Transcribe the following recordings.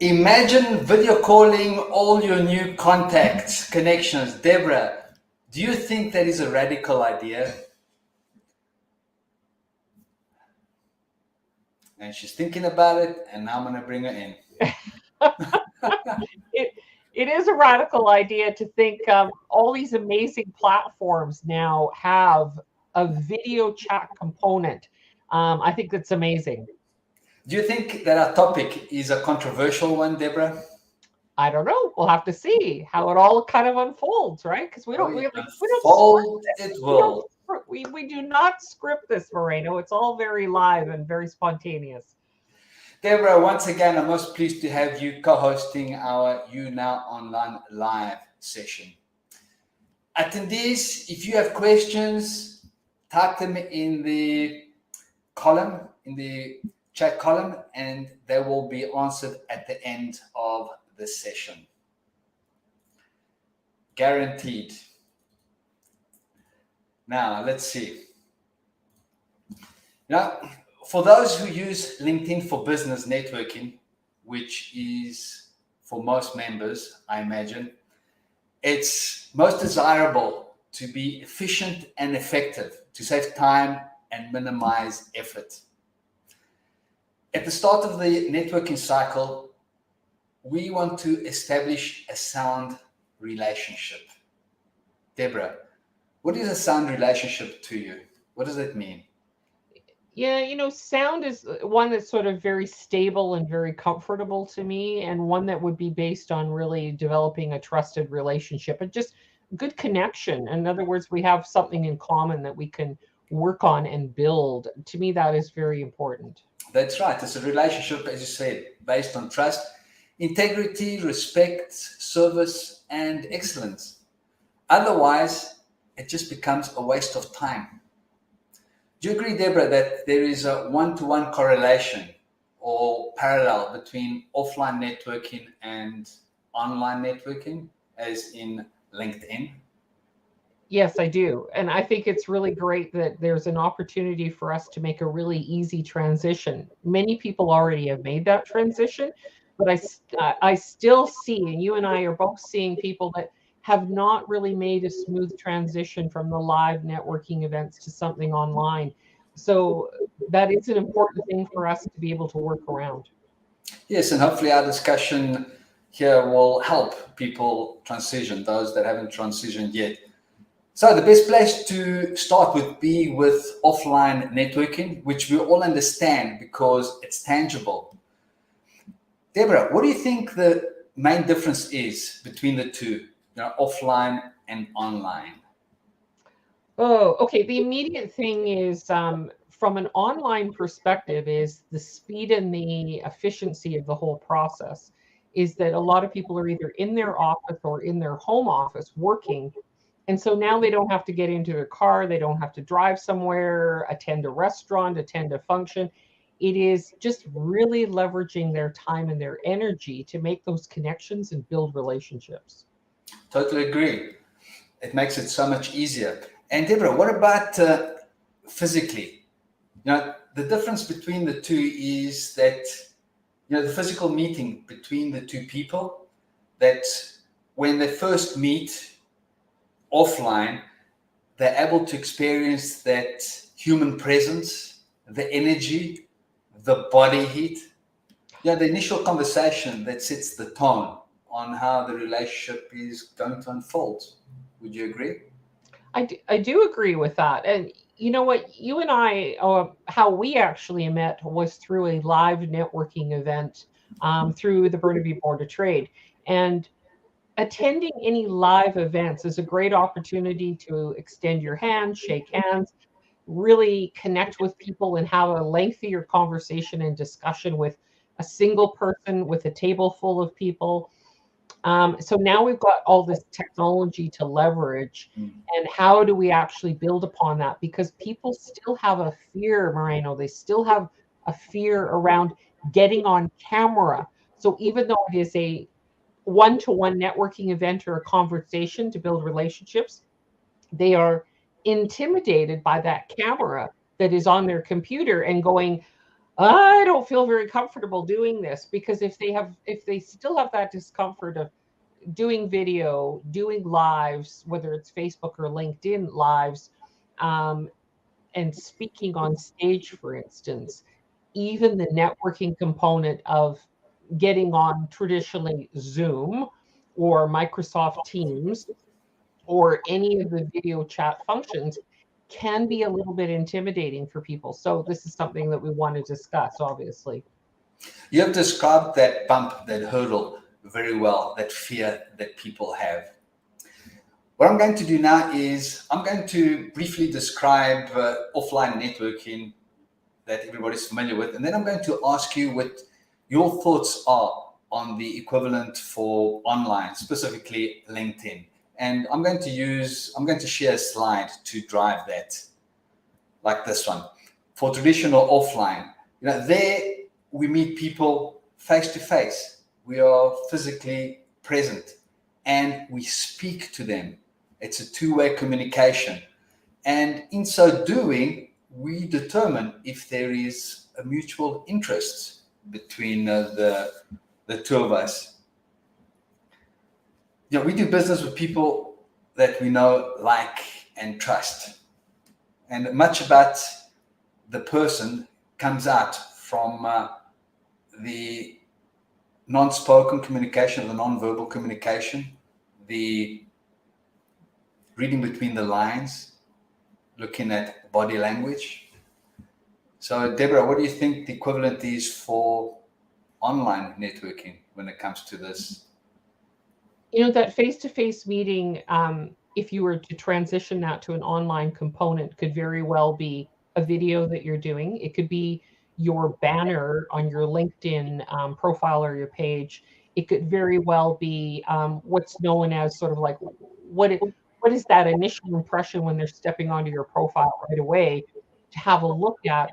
Imagine video calling all your new contacts, connections. Deborah, do you think that is a radical idea? And she's thinking about it, and now I'm going to bring her in. it it is a radical idea to think all these amazing platforms now have a video chat component. I think that's amazing. Do you think that our topic is a controversial one, Deborah? I don't know. We'll have to see how it all kind of unfolds, right? Because Oh, yeah. we don't script Unfold this. it We don't will. we do not script this, Moreno. It's all very live and very spontaneous. Deborah, once again, I'm most pleased to have you co hosting our You Now Online live session. Attendees, if you have questions, type them in the column, in the chat column, and they will be answered at the end of the session. Guaranteed. Now, let's see. Now, for those who use LinkedIn for business networking, which is for most members, I imagine, it's most desirable to be efficient and effective, to save time and minimize effort. At the start of the networking cycle, we want to establish a sound relationship. Deborah, what is a sound relationship to you? What does that mean? Yeah, sound is one that's sort of very stable and very comfortable to me, and one that would be based on really developing a trusted relationship and just good connection. In other words, we have something in common that we can work on and build. To me, that is very important. That's right. It's a relationship, as you said, based on trust, integrity, respect, service, and excellence. Otherwise, it just becomes a waste of time. Do you agree, Deborah, that there is a one-to-one correlation or parallel between offline networking and online networking, as in LinkedIn? Yes, I do. And I think it's really great that there's an opportunity for us to make a really easy transition. Many people already have made that transition, but I still see, and you and I are both seeing people that have not really made a smooth transition from the live networking events to something online. So that is an important thing for us to be able to work around. Yes, and hopefully our discussion here will help people transition, those that haven't transitioned yet. So the best place to start would be with offline networking, which we all understand because it's tangible. Deborah, what do you think the main difference is between the two, offline and online? Oh, okay. The immediate thing is from an online perspective is the speed and the efficiency of the whole process is that a lot of people are either in their office or in their home office working. And so now they don't have to get into their car, they don't have to drive somewhere, attend a restaurant, attend a function. It is just really leveraging their time and their energy to make those connections and build relationships. Totally agree. It makes it so much easier. And Deborah, what about physically? The difference between the two is that, the physical meeting between the two people, that when they first meet offline, they're able to experience that human presence, the energy, the body heat. The initial conversation that sets the tone on how the relationship is going to unfold. Would you agree? I do agree with that. And you know what? You and I, how we actually met was through a live networking event through the Burnaby Board of Trade. And attending any live events is a great opportunity to extend your hand, shake hands, really connect with people, and have a lengthier conversation and discussion with a single person, with a table full of people. So now we've got all this technology to leverage. And how do we actually build upon that? Because people still have a fear, Moreno, they still have a fear around getting on camera. So even though it is a one-to-one networking event or a conversation to build relationships, they are intimidated by that camera that is on their computer and going, I don't feel very comfortable doing this, because if they still have that discomfort of doing video, doing lives, whether it's Facebook or LinkedIn lives, um, and speaking on stage, for instance, even the networking component of getting on traditionally Zoom or Microsoft Teams or any of the video chat functions can be a little bit intimidating for people. So this is something that we want to discuss, obviously. You have described that bump, that hurdle very well, that fear that people have. What I'm going to do now is I'm going to briefly describe offline networking that everybody's familiar with, and then I'm going to ask you what your thoughts are on the equivalent for online, specifically LinkedIn. And I'm going to share a slide to drive that, like this one. For traditional offline, there we meet people face to face. We are physically present and we speak to them. It's a two-way communication. And in so doing, we determine if there is a mutual interest between the two of us. We do business with people that we know, like, and trust. And much about the person comes out from the non-spoken communication, the non-verbal communication, the reading between the lines, looking at body language. So, Deborah, what do you think the equivalent is for online networking when it comes to this? That face-to-face meeting, if you were to transition that to an online component, could very well be a video that you're doing. It could be your banner on your LinkedIn profile or your page. It could very well be what's known as sort of like what is that initial impression when they're stepping onto your profile right away, to have a look at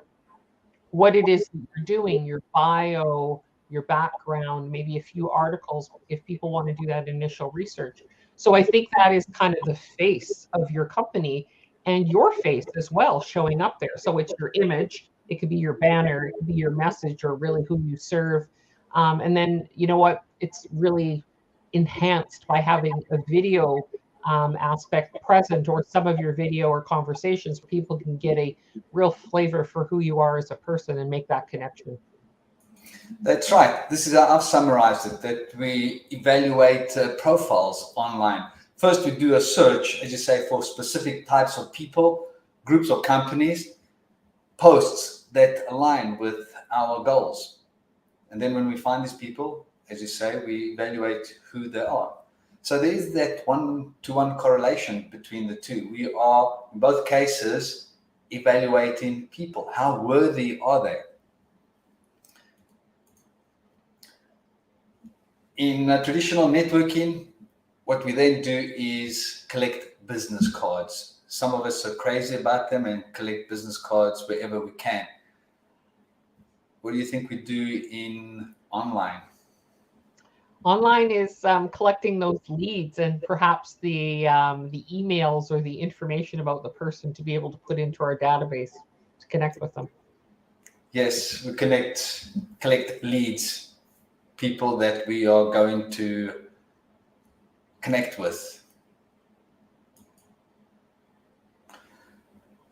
what it is that you're doing, your bio, your background, maybe a few articles if people want to do that initial research. So I think that is kind of the face of your company, and your face as well showing up there. So it's your image, it could be your banner, it could be your message, or really who you serve. And then, you know what? It's really enhanced by having a video aspect present, or some of your video or conversations, where people can get a real flavor for who you are as a person and make that connection. That's right. This is how I've summarized it, that we evaluate profiles online. First, we do a search, as you say, for specific types of people, groups or companies, posts that align with our goals. And then when we find these people, as you say, we evaluate who they are. So there is that one-to-one correlation between the two. We are, in both cases, evaluating people. How worthy are they? In traditional networking, what we then do is collect business cards. Some of us are crazy about them and collect business cards wherever we can. What do you think we do in online? Online is collecting those leads, and perhaps the emails or the information about the person to be able to put into our database to connect with them. Yes, we collect leads, people that we are going to connect with.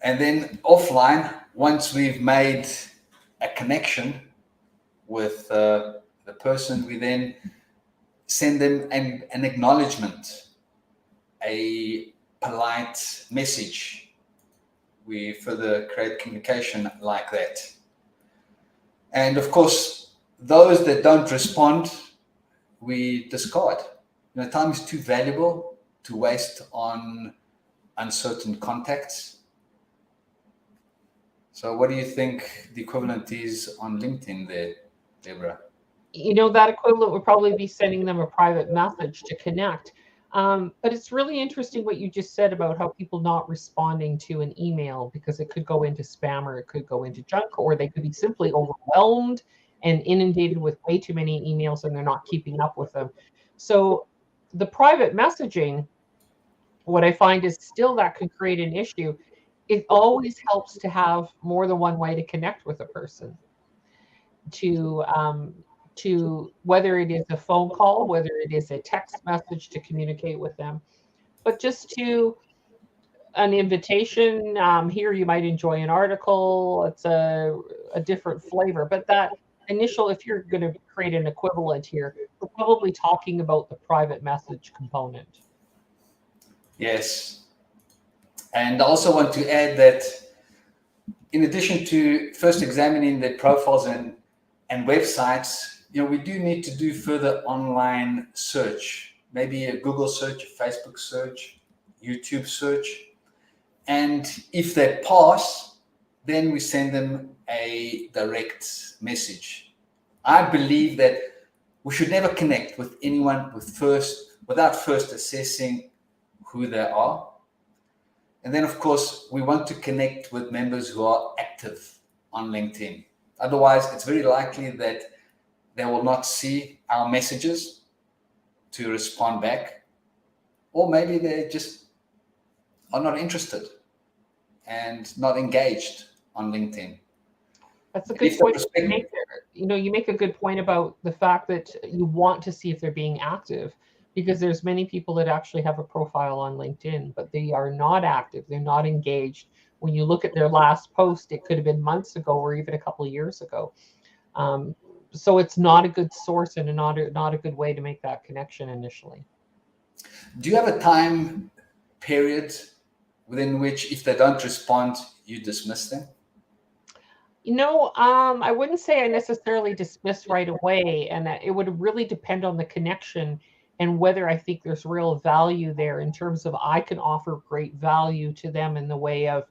And then offline, once we've made a connection with the person, we then send them an acknowledgement, a polite message. We further create communication like that. And of course, those that don't respond, we discard. Time is too valuable to waste on uncertain contacts. So what do you think the equivalent is on LinkedIn there, Deborah? That equivalent would probably be sending them a private message to connect. But it's really interesting what you just said about how people not responding to an email, because it could go into spam, or it could go into junk, or they could be simply overwhelmed and inundated with way too many emails and they're not keeping up with them. So the private messaging, what I find is still that could create an issue. It always helps to have more than one way to connect with a person. to whether it is a phone call, whether it is a text message to communicate with them, but just to an invitation. Here, you might enjoy an article. It's a different flavor, but that initial, if you're going to create an equivalent here, we're probably talking about the private message component. Yes. And I also want to add that in addition to first examining their profiles and websites, we do need to do further online search, maybe a Google search, a Facebook search, YouTube search. And if they pass, then we send them a direct message. I believe that we should never connect with anyone without first assessing who they are. And then, of course, we want to connect with members who are active on LinkedIn. Otherwise, it's very likely that they will not see our messages to respond back, or maybe they just are not interested and not engaged on LinkedIn. That's a good point. You make a good point about the fact that you want to see if they're being active, because there's many people that actually have a profile on LinkedIn, but they are not active. They're not engaged. When you look at their last post, it could have been months ago or even a couple of years ago. So it's not a good source and not a good way to make that connection initially. Do you have a time period within which, if they don't respond, you dismiss them? I wouldn't say I necessarily dismiss right away, and it would really depend on the connection and whether I think there's real value there in terms of I can offer great value to them in the way of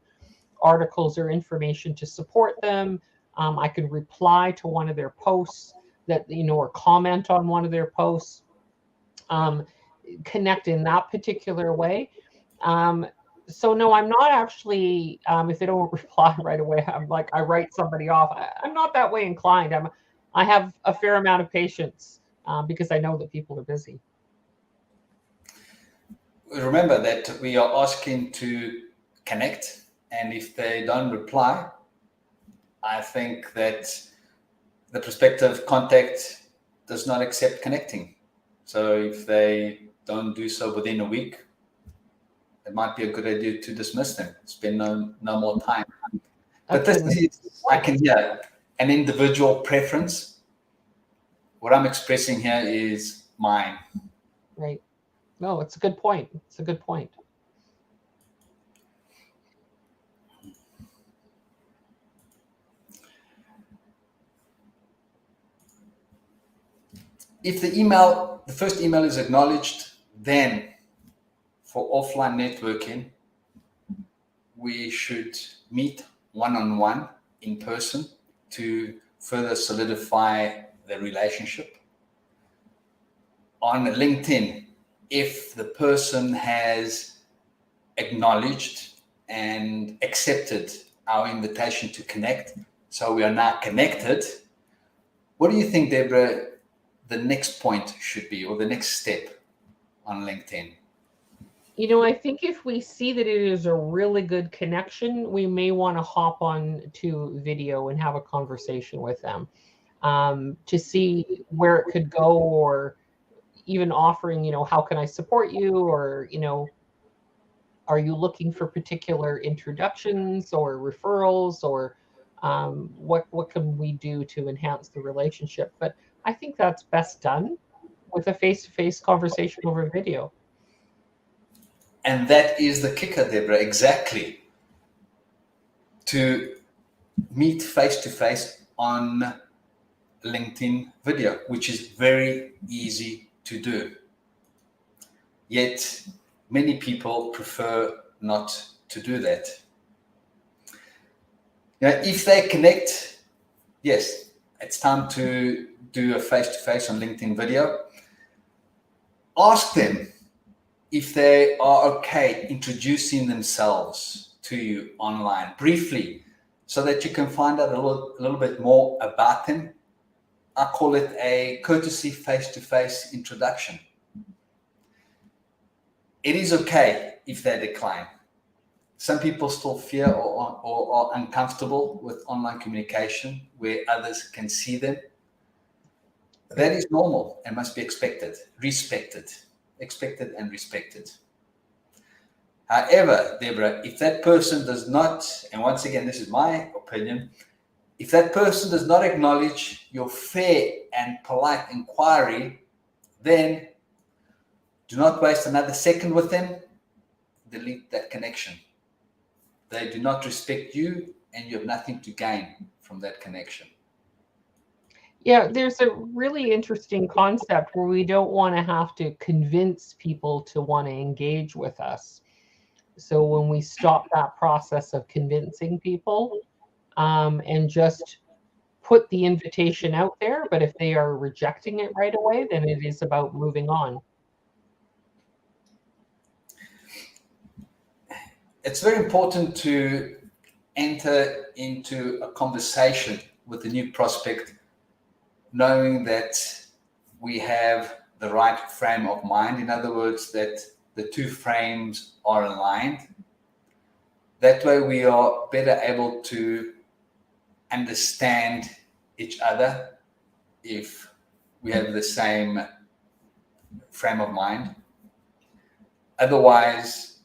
articles or information to support them. I can reply to one of their posts or comment on one of their posts, connect in that particular way. So no, I'm not actually, if they don't reply right away, I'm like, I write somebody off. I'm not that way inclined. I have a fair amount of patience because I know that people are busy. Remember that we are asking to connect, and if they don't reply, I think that the prospective contact does not accept connecting. So if they don't do so within a week, it might be a good idea to dismiss them, spend no more time. But this is, I can hear, an individual preference. What I'm expressing here is mine. Right. No, it's a good point. It's a good point. If the first email is acknowledged, then for offline networking, we should meet one-on-one in person to further solidify the relationship. On LinkedIn, if the person has acknowledged and accepted our invitation to connect, so we are now connected, what do you think, Deborah, the next point should be, or the next step on LinkedIn? I think if we see that it is a really good connection, we may want to hop on to video and have a conversation with them to see where it could go, or even offering, how can I support you? Or, are you looking for particular introductions or referrals, or what can we do to enhance the relationship? But I think that's best done with a face-to-face conversation over video. And that is the kicker, Deborah, exactly. To meet face-to-face on LinkedIn video, which is very easy to do. Yet many people prefer not to do that. If they connect, yes, it's time to do a face-to-face on LinkedIn video. Ask them if they are okay introducing themselves to you online briefly, so that you can find out a little bit more about them. I call it a courtesy face-to-face introduction. It is okay if they decline. Some people still fear or are uncomfortable with online communication where others can see them. That is normal and must be expected and respected. However, Deborah, if that person does not, and once again, this is my opinion, if that person does not acknowledge your fair and polite inquiry, then do not waste another second with them. Delete that connection. They do not respect you, and you have nothing to gain from that connection. Yeah, there's a really interesting concept where we don't want to have to convince people to want to engage with us. So when we stop that process of convincing people, and just put the invitation out there, but if they are rejecting it right away, then it is about moving on. It's very important to enter into a conversation with a new prospect, knowing that we have the right frame of mind. In other words, that the two frames are aligned. That way we are better able to understand each other if we have the same frame of mind. Otherwise,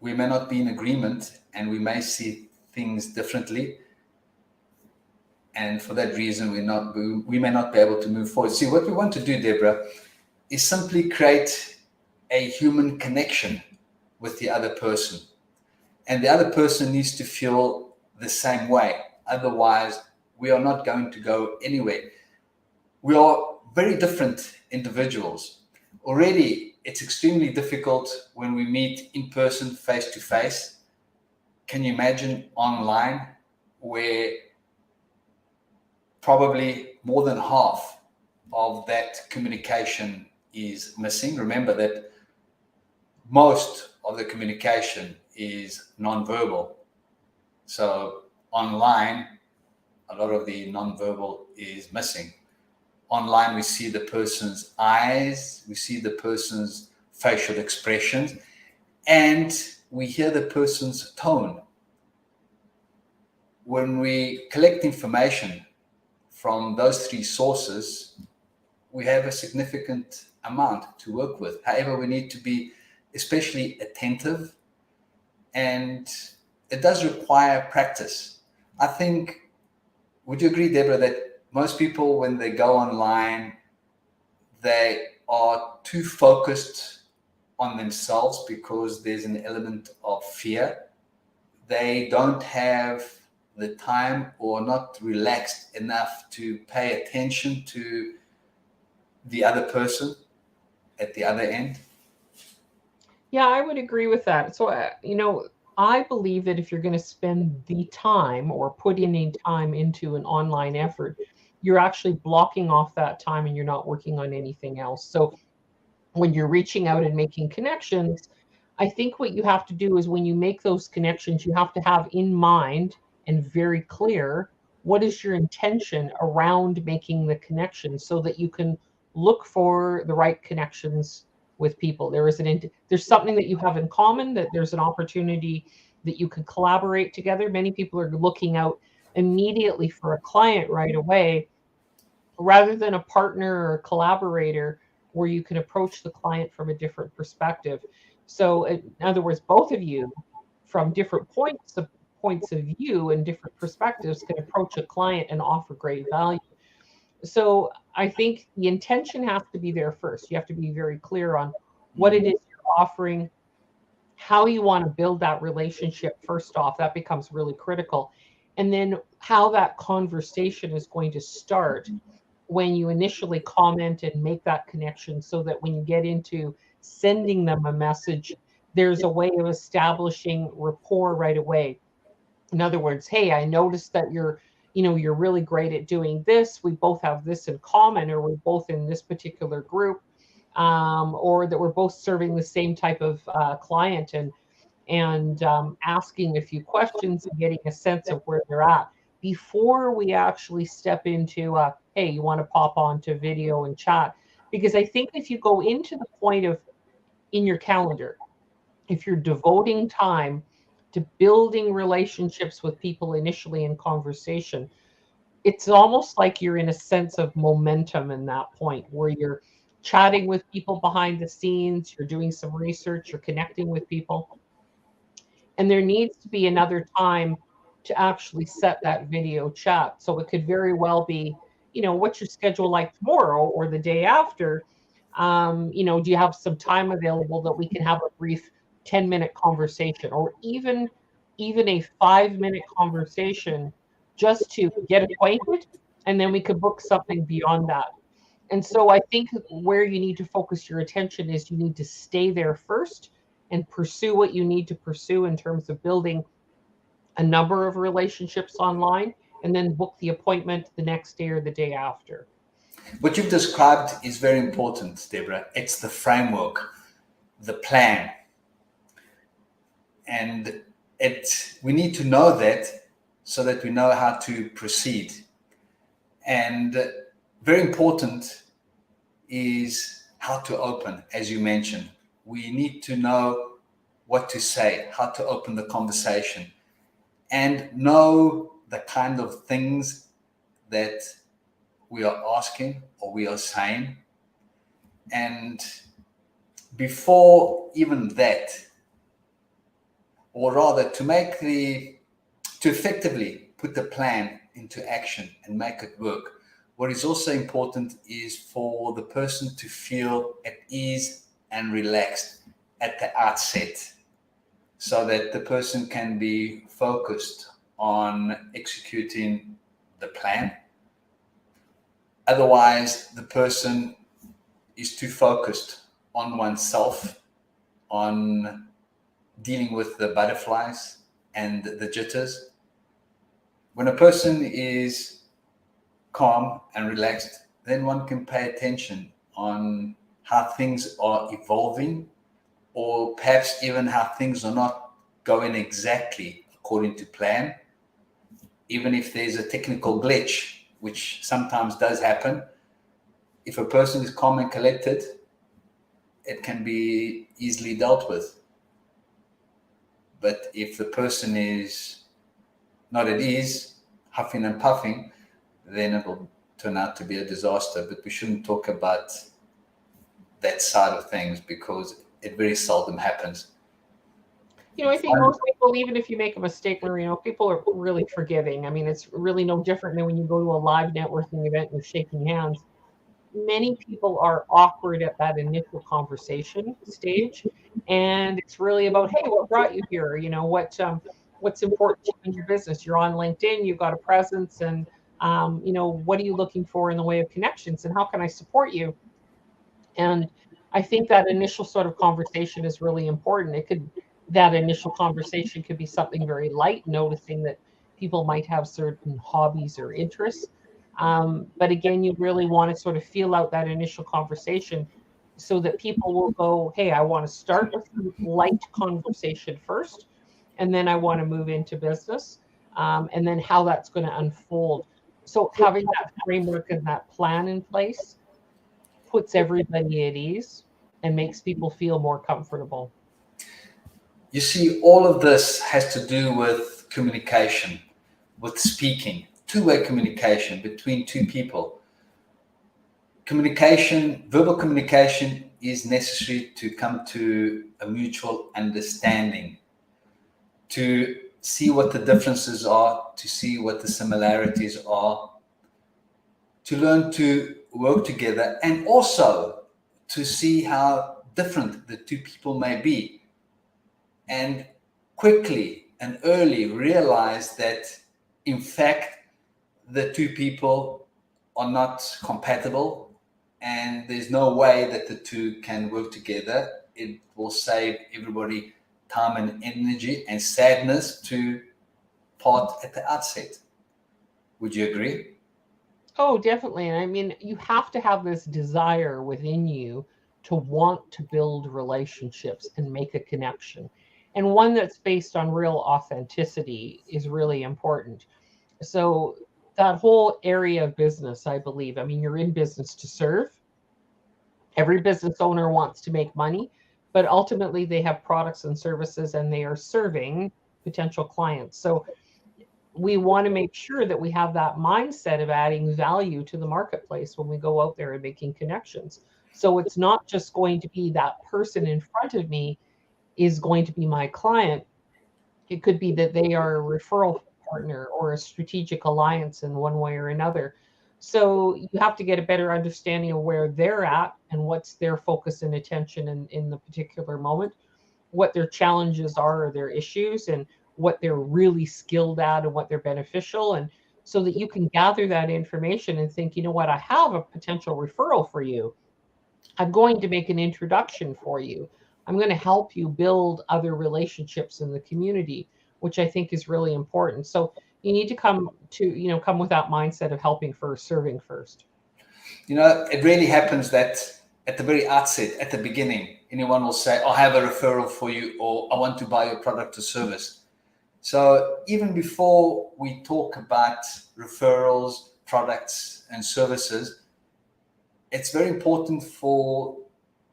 we may not be in agreement and we may see things differently. And for that reason, we may not be able to move forward. See, what we want to do, Deborah, is simply create a human connection with the other person. And the other person needs to feel the same way. Otherwise, we are not going to go anywhere. We are very different individuals. Already, it's extremely difficult when we meet in person, face to face. Can you imagine online, where probably more than half of that communication is missing? Remember that most of the communication is nonverbal. So online, a lot of the nonverbal is missing. Online, we see the person's eyes, we see the person's facial expressions, and we hear the person's tone. When we collect information from those three sources, we have a significant amount to work with. However, we need to be especially attentive, and it does require practice. I think, would you agree, Deborah, that most people, when they go online, they are too focused on themselves because there's an element of fear? They don't have the time or not relaxed enough to pay attention to the other person at the other end. Yeah, I would agree with that. So, I believe that if you're going to spend the time or put any time into an online effort, you're actually blocking off that time and you're not working on anything else. So, when you're reaching out and making connections, I think what you have to do is when you make those connections, you have to have in mind and very clear what is your intention around making the connection so that you can look for the right connections with people. There's something that you have in common, that there's an opportunity that you can collaborate together. Many people are looking out immediately for a client right away rather than a partner or a collaborator where you can approach the client from a different perspective. So in other words, both of you from different points of view and different perspectives can approach a client and offer great value. So I think the intention has to be there first. You have to be very clear on what it is you're offering, how you want to build that relationship first off. That becomes really critical. And then how that conversation is going to start when you initially comment and make that connection, so that when you get into sending them a message, there's a way of establishing rapport right away. In other words, hey, I noticed that you're really great at doing this. We both have this in common, or we're both in this particular group, or that we're both serving the same type of client, and asking a few questions and getting a sense of where they're at before we actually step into, hey, you want to pop onto video and chat? Because I think if you go into the point of in your calendar, if you're devoting time to building relationships with people initially in conversation, it's almost like you're in a sense of momentum in that point where you're chatting with people behind the scenes, you're doing some research, you're connecting with people. And there needs to be another time to actually set that video chat. So it could very well be, what's your schedule like tomorrow or the day after? Do you have some time available that we can have a brief 10-minute conversation, or even a 5-minute conversation just to get acquainted, and then we could book something beyond that. And so I think where you need to focus your attention is you need to stay there first and pursue what you need to pursue in terms of building a number of relationships online, and then book the appointment the next day or the day after. What you've described is very important, Deborah. It's the framework, the plan. And we need to know that so that we know how to proceed. And very important is how to open, as you mentioned. We need to know what to say, how to open the conversation, and know the kind of things that we are asking or we are saying. And before even that, or rather to effectively put the plan into action and make it work, what is also important is for the person to feel at ease and relaxed at the outset, so that the person can be focused on executing the plan. Otherwise, the person is too focused on oneself, on dealing with the butterflies and the jitters. When a person is calm and relaxed, then one can pay attention on how things are evolving, or perhaps even how things are not going exactly according to plan. Even if there's a technical glitch, which sometimes does happen, if a person is calm and collected, it can be easily dealt with. But if the person is not at ease, huffing and puffing, then it will turn out to be a disaster. But we shouldn't talk about that side of things because it very seldom happens. I think most people, even if you make a mistake, people are really forgiving. I mean, it's really no different than when you go to a live networking event and you're shaking hands. Many people are awkward at that initial conversation stage, and it's really about, hey, what brought you here? What's important to you in your business? You're on LinkedIn, you've got a presence, and what are you looking for in the way of connections, and how can I support you? And I think that initial sort of conversation is really important. That initial conversation could be something very light, noticing that people might have certain hobbies or interests. But again, you really want to sort of feel out that initial conversation so that people will go, hey, I want to start with light conversation first, and then I want to move into business, and then how that's going to unfold. So having that framework and that plan in place puts everybody at ease and makes people feel more comfortable. You see, all of this has to do with communication, with speaking, two-way communication between two people. Communication, verbal communication is necessary to come to a mutual understanding, to see what the differences are, to see what the similarities are, to learn to work together, and also to see how different the two people may be. And quickly and early realize that, in fact, the two people are not compatible and there's no way that the two can work together. It will save everybody time and energy and sadness to part at the outset. Would you agree? Oh, definitely. And I mean, you have to have this desire within you to want to build relationships and make a connection. And one that's based on real authenticity is really important. So, that whole area of business, I believe, I mean, you're in business to serve. Every business owner wants to make money, but ultimately they have products and services and they are serving potential clients. So we want to make sure that we have that mindset of adding value to the marketplace when we go out there and making connections. So it's not just going to be that person in front of me is going to be my client. It could be that they are a referral partner or a strategic alliance in one way or another. So you have to get a better understanding of where they're at and what's their focus and attention in the particular moment, what their challenges are or their issues, and what they're really skilled at and what they're beneficial. And so that you can gather that information and think, you know what, I have a potential referral for you. I'm going to make an introduction for you. I'm going to help you build other relationships in the community, which I think is really important. So you need to come with that mindset of helping first, serving first. It really happens that at the very outset, at the beginning, anyone will say, I have a referral for you, or I want to buy your product or service. So even before we talk about referrals, products, and services, it's very important for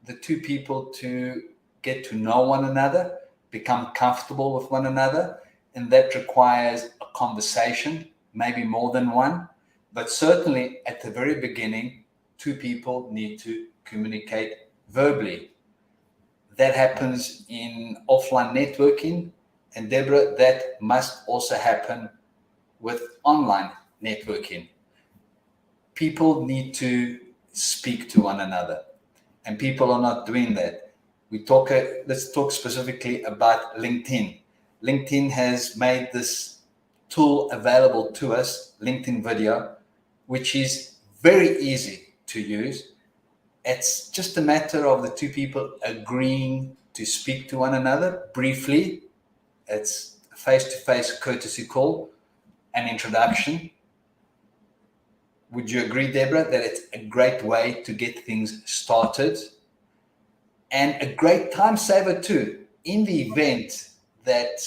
the two people to get to know one another, become comfortable with one another. And that requires a conversation, maybe more than one. But certainly at the very beginning, two people need to communicate verbally. That happens in offline networking. And Deborah, that must also happen with online networking. People need to speak to one another, and people are not doing that. Let's talk specifically about LinkedIn. LinkedIn has made this tool available to us, LinkedIn Video, which is very easy to use. It's just a matter of the two people agreeing to speak to one another briefly. It's a face-to-face courtesy call, an introduction. Would you agree, Deborah, that it's a great way to get things started and a great time saver too, in the event that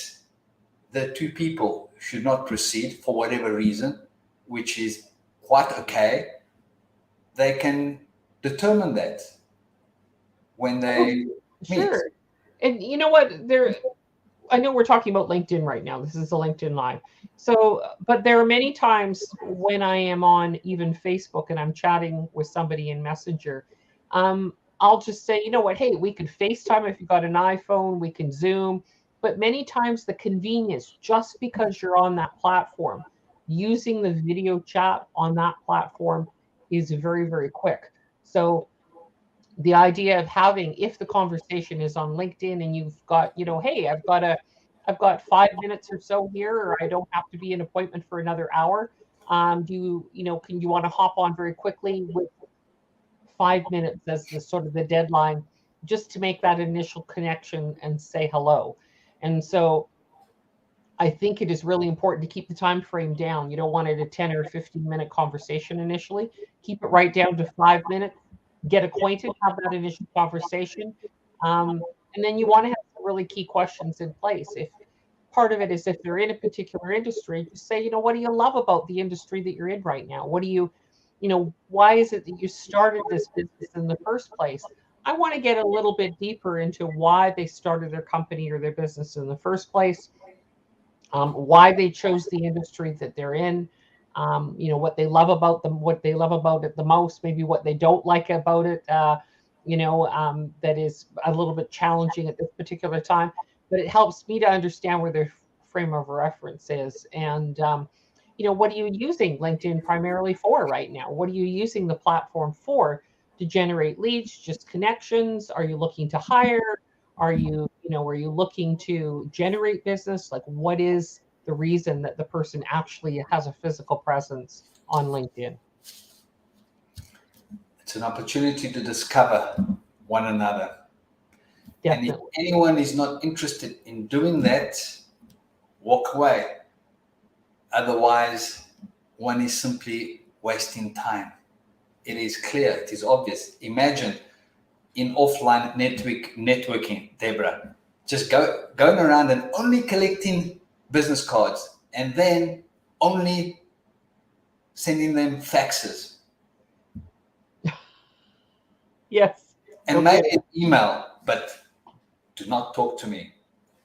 the two people should not proceed for whatever reason, which is quite okay? They can determine that when they meet. Sure. And you know what? I know we're talking about LinkedIn right now. This is a LinkedIn Live. So, but there are many times when I am on even Facebook and I'm chatting with somebody in Messenger, I'll just say, you know what, hey, we can FaceTime if you've got an iPhone, we can Zoom. But many times the convenience, just because you're on that platform, using the video chat on that platform is very, very quick. So the idea of having, if the conversation is on LinkedIn and you've got, hey, I've got 5 minutes or so here, or I don't have to be an appointment for another hour. Can you want to hop on very quickly with 5 minutes as the sort of the deadline, just to make that initial connection and say hello. And so I think it is really important to keep the time frame down. You don't want it a 10 or 15-minute conversation initially. Keep it right down to 5 minutes. Get acquainted, have that initial conversation. And then you want to have some really key questions in place. If part of it is if they're in a particular industry, just say, what do you love about the industry that you're in right now? What do you, why is it that you started this business in the first place? I want to get a little bit deeper into why they started their company or their business in the first place, why they chose the industry that they're in, what they love about them, what they love about it the most, maybe what they don't like about it, that is a little bit challenging at this particular time. But it helps me to understand where their frame of reference is. And, what are you using LinkedIn primarily for right now? What are you using the platform for? To generate leads, just connections? Are you looking to hire? Are you looking to generate business? Like, what is the reason that the person actually has a physical presence on LinkedIn? It's an opportunity to discover one another. Definitely. And if anyone is not interested in doing that, walk away. Otherwise, one is simply wasting time. It is clear, it is obvious. Imagine in offline networking, Deborah, just going around and only collecting business cards and then only sending them faxes. Yes. And maybe an email, but do not talk to me,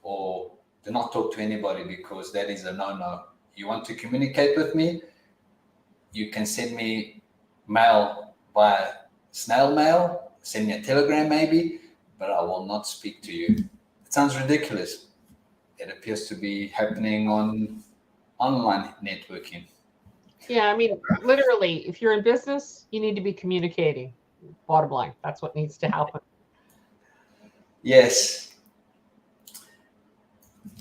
or do not talk to anybody, because that is a no-no. You want to communicate with me, you can send me mail via snail mail, send me a telegram maybe, but I will not speak to you. It sounds ridiculous. It appears to be happening on online networking. Yeah, I mean, literally, if you're in business, you need to be communicating. Bottom line, that's what needs to happen. Yes.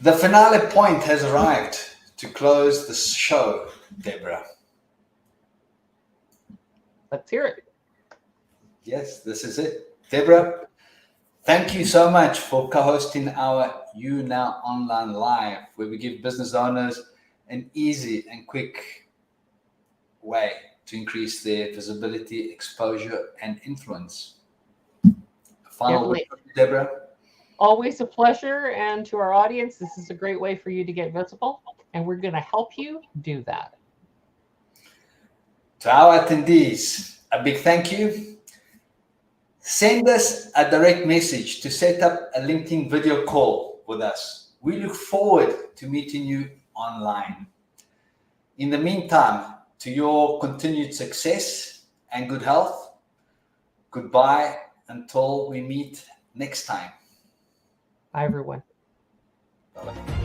The finale point has arrived to close the show, Deborah. Let's hear it. Yes, this is it. Deborah, thank you so much for co-hosting our You Now Online Live, where we give business owners an easy and quick way to increase their visibility, exposure, and influence. Final word, Deborah? Always a pleasure. And to our audience, this is a great way for you to get visible, and we're going to help you do that. To our attendees, a big thank you. Send us a direct message to set up a LinkedIn video call with us. We look forward to meeting you online. In the meantime, to your continued success and good health, goodbye until we meet next time. Bye, everyone. Bye-bye.